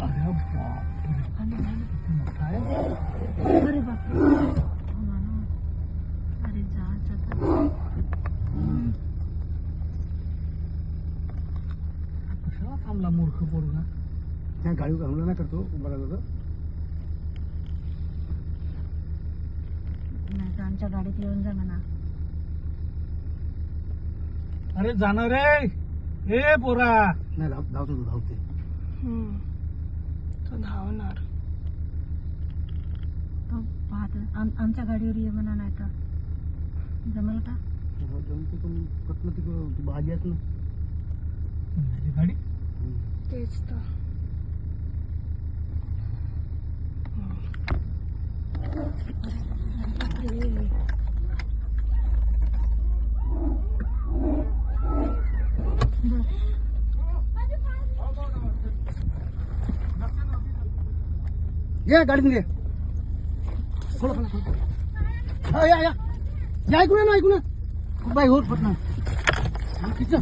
अरे बाप काय अरे बाप अरे कशाला थांबला मूर्ख पोरगा नाही गाडी हमला नाही करतो बघा दादा नाही तर आमच्या गाडीत येऊन जा म्हणा. अरे जाणार रे ए पोरा नाही धावतो तू धावते तो धावणार. तो पाहत आमच्या गाडीवर ये म्हणा. नाही तर जमेल का? जमते पण कटलं तिकडं भाजी आहेत ना माझी गाडी तेच तर. ये गाडीत घे थोडं या ऐकू ना ऐकू ना बाई होत पटना किती